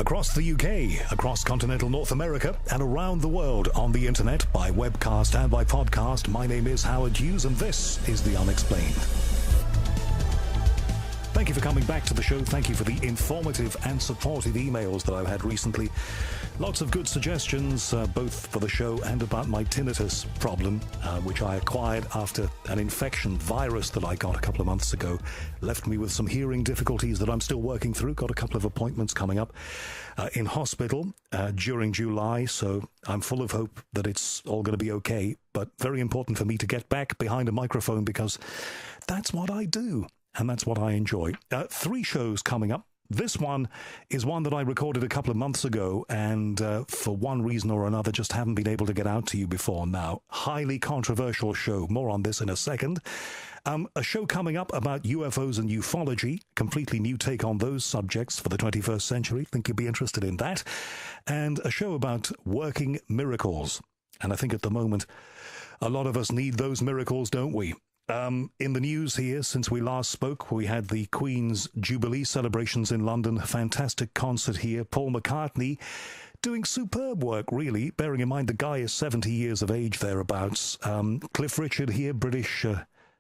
Across the UK, across continental North America, and around the world on the internet, by webcast and by podcast, my name is Howard Hughes, and this is The Unexplained. Thank you for coming back to the show. Thank you for the informative and supportive emails that I've had recently. Lots of good suggestions, both for the show and about my tinnitus problem, which I acquired after an infection virus that I got a couple of months ago. Left me with some hearing difficulties that I'm still working through. Got a couple of appointments coming up in hospital during July, so I'm full of hope that it's all going to be okay. But very important for me to get back behind a microphone because that's what I do. And that's what I enjoy. 3 shows coming up. This one is one that I recorded a couple of months ago and for one reason or another just haven't been able to get out to you before now. Highly controversial show. More on this in a second. A show coming up about UFOs and ufology. Completely new take on those subjects for the 21st century. Think you'd be interested in that. And a show about working miracles. And I think at the moment a lot of us need those miracles, don't we? In the news here, since we last spoke, we had the Queen's Jubilee celebrations in London. Fantastic concert here. Paul McCartney doing superb work, really, bearing in mind the guy is 70 years of age thereabouts. Cliff Richard here, British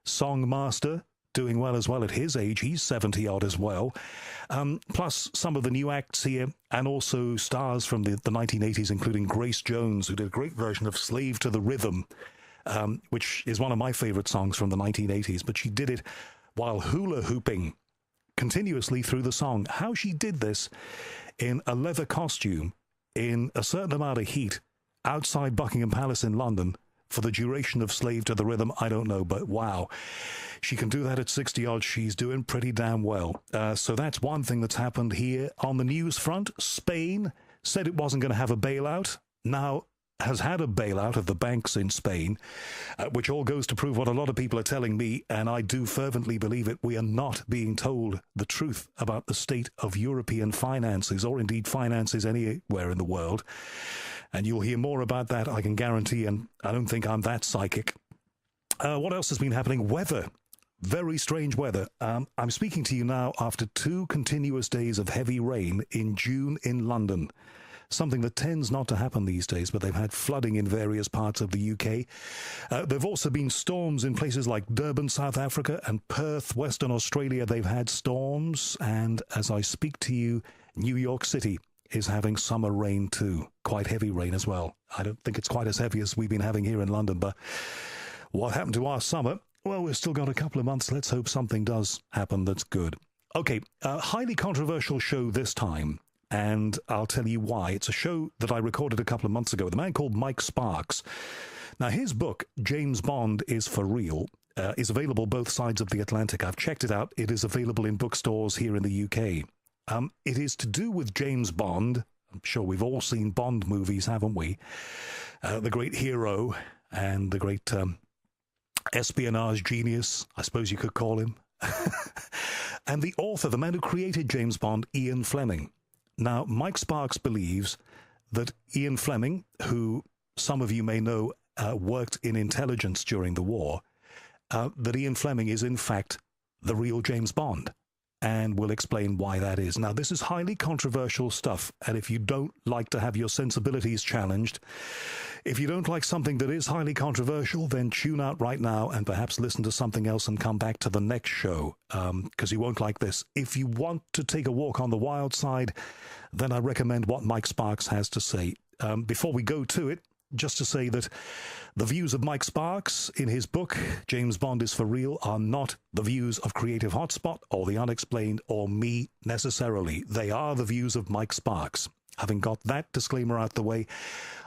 song master, doing well as well at his age. He's 70-odd as well. Plus some of the new acts here, and also stars from the 1980s, including Grace Jones, who did a great version of Slave to the Rhythm, which is one of my favorite songs from the 1980s, but she did it while hula hooping continuously through the song. How she did this in a leather costume in a certain amount of heat outside Buckingham Palace in London for the duration of Slave to the Rhythm, I don't know, but wow. She can do that at 60-odd. She's doing pretty damn well. So that's one thing that's happened here. On the news front, Spain said it wasn't going to have a bailout. Now has had a bailout of the banks in Spain, which all goes to prove what a lot of people are telling me, and I do fervently believe it. We are not being told the truth about the state of European finances, or indeed finances anywhere in the world. And you'll hear more about that, I can guarantee, and I don't think I'm that psychic. What else has been happening? Weather. Very strange weather. I'm speaking to you now after 2 continuous days of heavy rain in June in London. Something that tends not to happen these days, but they've had flooding in various parts of the UK. There have also been storms in places like Durban, South Africa, and Perth, Western Australia. They've had storms, and as I speak to you, New York City is having summer rain too. Quite heavy rain as well. I don't think it's quite as heavy as we've been having here in London, but what happened to our summer? Well, we've still got a couple of months. Let's hope something does happen that's good. Okay, a highly controversial show this time. And I'll tell you why. It's a show that I recorded a couple of months ago with a man called Mike Sparks. Now, his book, James Bond is for Real, is available both sides of the Atlantic. I've checked it out. It is available in bookstores here in the UK. It is to do with James Bond. I'm sure we've all seen Bond movies, haven't we? The great hero and the great espionage genius, I suppose you could call him. And the author, the man who created James Bond, Ian Fleming. Now, Mike Sparks believes that Ian Fleming, who some of you may know worked in intelligence during the war, that Ian Fleming is in fact the real James Bond, and we'll explain why that is. Now, this is highly controversial stuff, and if you don't like to have your sensibilities challenged, if you don't like something that is highly controversial, then tune out right now and perhaps listen to something else and come back to the next show, because you won't like this. If you want to take a walk on the wild side, then I recommend what Mike Sparks has to say. Before we go to it, just to say that the views of Mike Sparks in his book, James Bond is for Real, are not the views of Creative Hotspot or The Unexplained or me necessarily. They are the views of Mike Sparks. Having got that disclaimer out the way,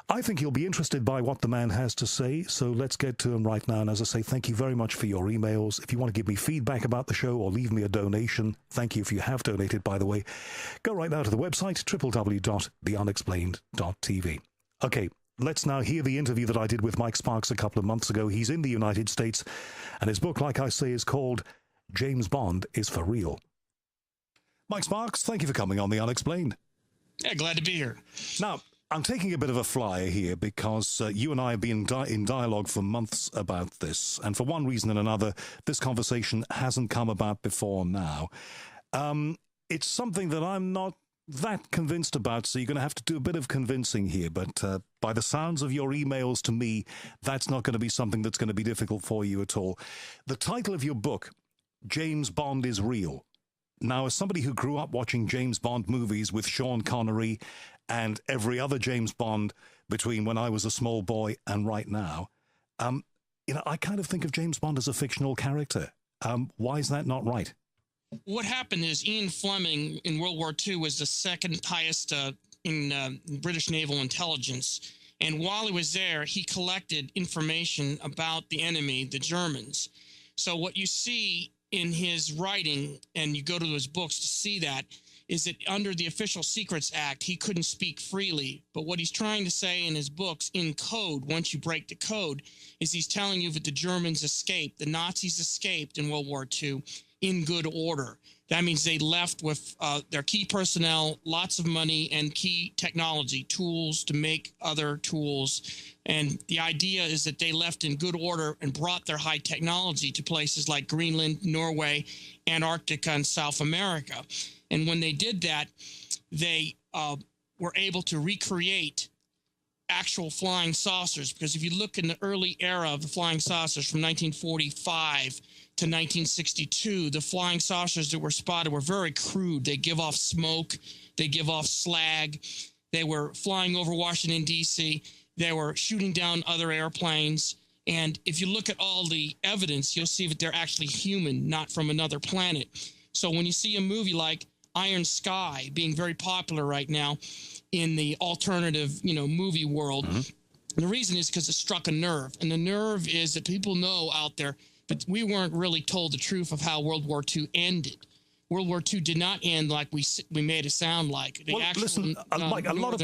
I think you'll be interested by what the man has to say, so let's get to him right now. And as I say, thank you very much for your emails. If you want to give me feedback about the show or leave me a donation, thank you if you have donated, by the way. Go right now to the website, www.theunexplained.tv. Okay, let's now hear the interview that I did with Mike Sparks a couple of months ago. He's in the United States, and his book, like I say, is called James Bond is for Real. Mike Sparks, thank you for coming on The Unexplained. Yeah, glad to be here. Now, I'm taking a bit of a flyer here because you and I have been in dialogue for months about this, and for one reason and another, this conversation hasn't come about before now. It's something that I'm not that convinced about, so you're going to have to do a bit of convincing here. But by the sounds of your emails to me, that's not going to be something that's going to be difficult for you at all. The title of your book, James Bond is Real. Now, as somebody who grew up watching James Bond movies with Sean Connery and every other James Bond between when I was a small boy and right now, I kind of think of James Bond as a fictional character. Why is that not right? What happened is Ian Fleming in World War II was the second highest in British naval intelligence. And while he was there, he collected information about the enemy, the Germans. So what you see in his writing, and you go to his books to see that, is that under the Official Secrets Act, he couldn't speak freely. But what he's trying to say in his books, in code, once you break the code, is he's telling you that the Germans escaped, the Nazis escaped in World War II in good order. That means they left with their key personnel, lots of money, and key technology, tools to make other tools. And the idea is that they left in good order and brought their high technology to places like Greenland, Norway, Antarctica, and South America. And when they did that, they were able to recreate actual flying saucers. Because if you look in the early era of the flying saucers from 1945 to 1962, the flying saucers that were spotted were very crude. They give off smoke. They give off slag. They were flying over Washington, D.C. They were shooting down other airplanes. And if you look at all the evidence, you'll see that they're actually human, not from another planet. So when you see a movie like Iron Sky being very popular right now in the alternative, movie world, the reason is because it struck a nerve. And the nerve is that people know out there, but we weren't really told the truth of how World War II ended. World War II did not end like we made it sound like. The listen, like a lot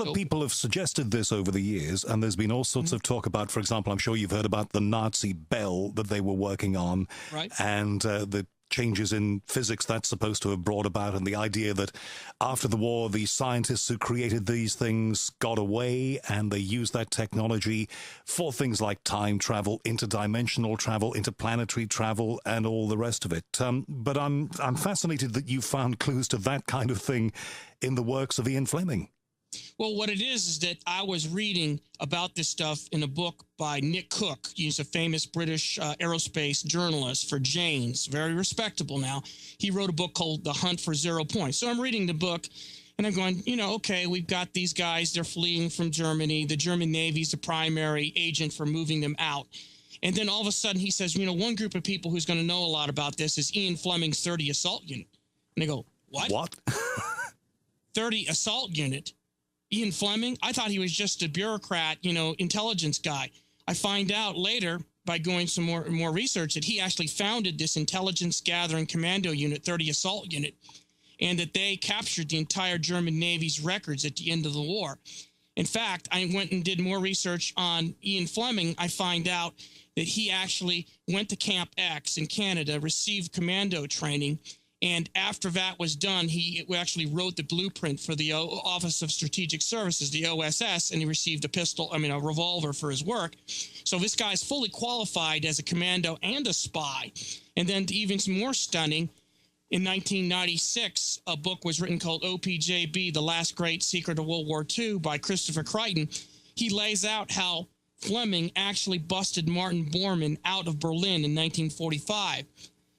of people have suggested this over the years, and there's been all sorts of talk about, for example, I'm sure you've heard about the Nazi bell that they were working on, right? And the changes in physics that's supposed to have brought about, and the idea that after the war, the scientists who created these things got away and they used that technology for things like time travel, interdimensional travel, interplanetary travel, and all the rest of it. But I'm fascinated that you found clues to that kind of thing in the works of Ian Fleming. Well, what it is that I was reading about this stuff in a book by Nick Cook. He's a famous British aerospace journalist for Jane's, very respectable now. He wrote a book called The Hunt for 0 Points. So I'm reading the book, and I'm going, okay, we've got these guys. They're fleeing from Germany. The German Navy's the primary agent for moving them out. And then all of a sudden he says, one group of people who's going to know a lot about this is Ian Fleming's 30 Assault Unit. And they go, what? 30 Assault Unit? Ian Fleming? I thought he was just a bureaucrat, intelligence guy. I find out later by going some more research that he actually founded this intelligence gathering commando unit, 30 Assault Unit, and that they captured the entire German Navy's records at the end of the war. In fact, I went and did more research on Ian Fleming. I find out that he actually went to Camp X in Canada, received commando training, and after that was done, he actually wrote the blueprint for the Office of Strategic Services, the OSS, and he received a revolver for his work. So this guy's fully qualified as a commando and a spy. And then even more stunning, in 1996, a book was written called OPJB, The Last Great Secret of World War II by Christopher Crichton. He lays out how Fleming actually busted Martin Bormann out of Berlin in 1945.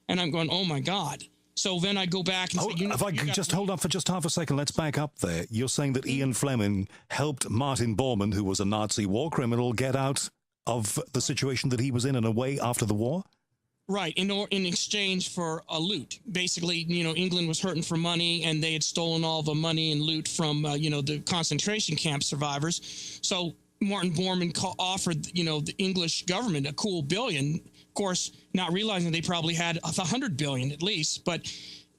And I'm going, oh, my God. So then I go back and say, if I could just hold on for just half a second, let's back up there. You're saying that Ian Fleming helped Martin Bormann, who was a Nazi war criminal, get out of the situation that he was in and away after the war? Right, in exchange for a loot. Basically, England was hurting for money, and they had stolen all the money and loot from, the concentration camp survivors. So Martin Bormann offered, the English government a cool $1 billion. Of course, not realizing they probably had $100 billion at least, but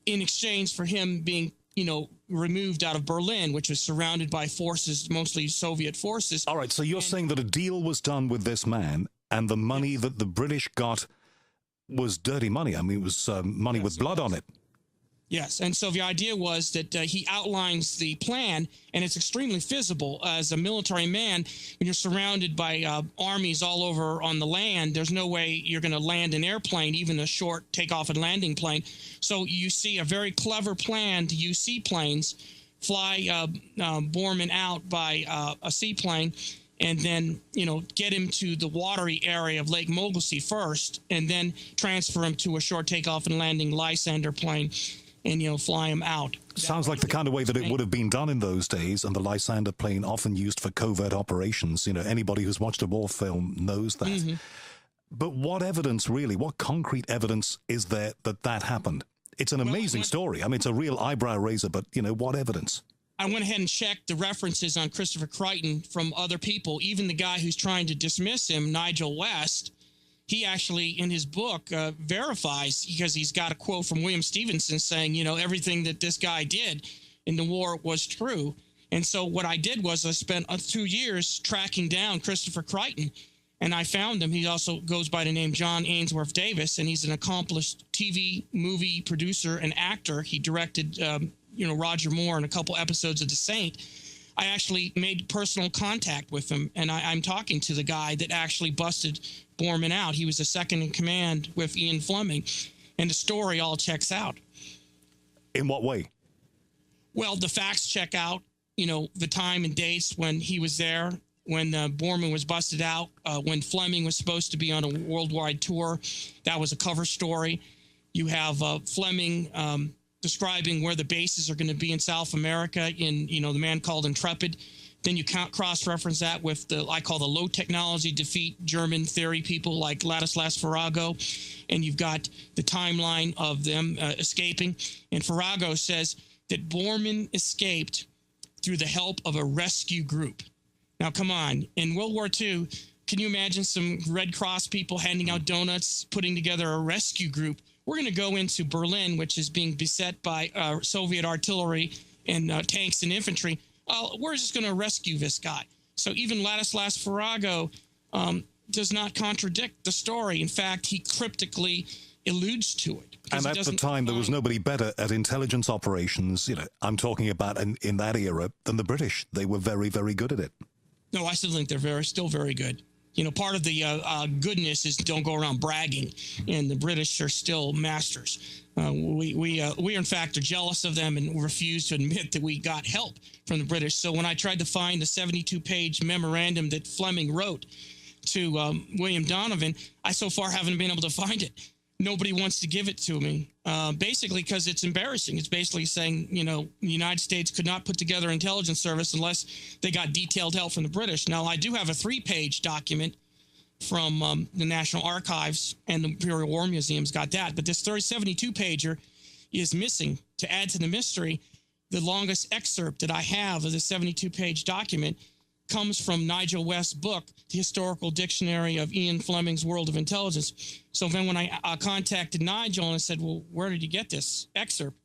in exchange for him being, removed out of Berlin, which was surrounded by forces, mostly Soviet forces. All right, so you're saying that a deal was done with this man, and the money that the British got was dirty money. I mean, it was money with blood on it. Yes, and so the idea was that he outlines the plan, and it's extremely feasible. As a military man, when you're surrounded by armies all over on the land, there's no way you're going to land an airplane, even a short takeoff and landing plane. So you see a very clever plan to use seaplanes, fly Borman out by a seaplane, and then, get him to the watery area of Lake Mogulsi first, and then transfer him to a short takeoff and landing Lysander plane, and, fly him out. Sounds like the kind of way that it would have been done in those days, and the Lysander plane often used for covert operations. Anybody who's watched a war film knows that. Mm-hmm. But what evidence, really, what concrete evidence is there that happened? It's an amazing story. I mean, it's a real eyebrow raiser, but, what evidence? I went ahead and checked the references on Christopher Crichton from other people, even the guy who's trying to dismiss him, Nigel West. He actually, in his book, verifies, because he's got a quote from William Stevenson saying, everything that this guy did in the war was true. And so what I did was I spent 2 years tracking down Christopher Crichton, and I found him. He also goes by the name John Ainsworth Davis, and he's an accomplished TV, movie producer and actor. He directed, Roger Moore and a couple episodes of The Saint. I actually made personal contact with him, and I'm talking to the guy that actually busted Borman out. He was a second in command with Ian Fleming, and the story all checks out. In what way? Well, the facts check out, the time and dates when he was there, when Borman was busted out, when Fleming was supposed to be on a worldwide tour. That was a cover story. You have Fleming describing where the bases are going to be in South America in, the man called Intrepid. Then you cross-reference that with I call the low-technology defeat German theory people like Ladislas Farrago. And you've got the timeline of them escaping. And Farrago says that Borman escaped through the help of a rescue group. Now, come on. In World War II, can you imagine some Red Cross people handing out donuts, putting together a rescue group? We're going to go into Berlin, which is being beset by Soviet artillery and tanks and infantry. We're just going to rescue this guy. So even Ladislas Farrago does not contradict the story. In fact, he cryptically alludes to it. And at the time, there was nobody better at intelligence operations, I'm talking about in that era, than the British. They were very, very good at it. No, I still think they're still very good. Part of the goodness is don't go around bragging, and the British are still masters. We in fact are jealous of them and refuse to admit that we got help from the British. So when I tried to find the 72-page memorandum that Fleming wrote to William Donovan, I so far haven't been able to find it. Nobody wants to give it to me, basically because it's embarrassing. It's basically saying, the United States could not put together an intelligence service unless they got detailed help from the British. Now, I do have a 3-page document from the National Archives, and the Imperial War Museum's got that. But this 72-pager is missing. To add to the mystery, the longest excerpt that I have of the 72-page document comes from Nigel West's book, The Historical Dictionary of Ian Fleming's World of Intelligence. So then when I contacted Nigel and I said, well, where did you get this excerpt?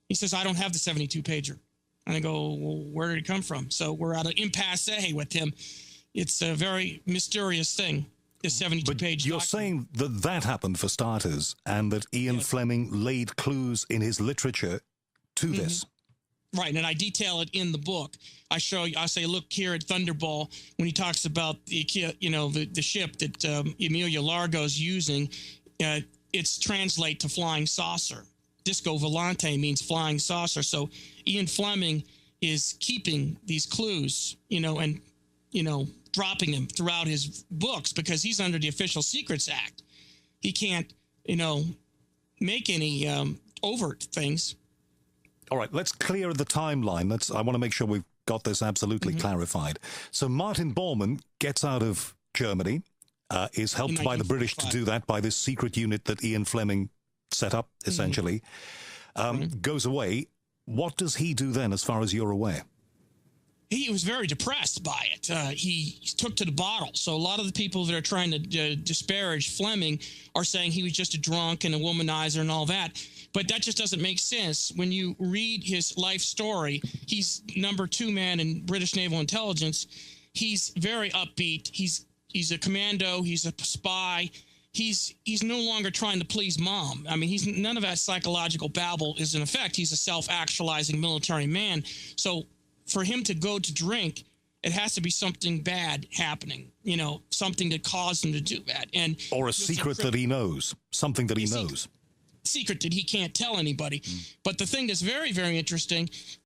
He says, I don't have the 72-pager. And I go, well, where did it come from? So we're at an impasse with him. It's a very mysterious thing, the 72-page You're document. saying that happened for starters, and that Ian Fleming laid clues in his literature to this. Right, and I detail it in the book. I say, look here at Thunderball, when he talks about the ship that Emilio Largo's using, it's translate to flying saucer. Disco Volante means flying saucer. So Ian Fleming is keeping these clues, and dropping them throughout his books because he's under the Official Secrets Act. He can't, make any overt things. All right, let's clear the timeline. I want to make sure we've got this absolutely clarified. So Martin Bormann gets out of Germany, is helped by the British to do that by this secret unit that Ian Fleming set up, essentially, goes away. What does he do then, as far as you're aware? He was very depressed by it. He took to the bottle. So a lot of the people that are trying to disparage Fleming are saying he was just a drunk and a womanizer and all that. But that just doesn't make sense. When you read his life story, he's number 2 man in British naval intelligence. He's very upbeat. He's a commando. He's a spy. he's no longer trying to please mom. I mean, none of that psychological babble is in effect. He's a self-actualizing military man. So for him to go to drink, it has to be something bad happening, something that caused him to do that. Or a secret that he knows, something that he knows. Secret that he can't tell anybody. But the thing that's very, very interesting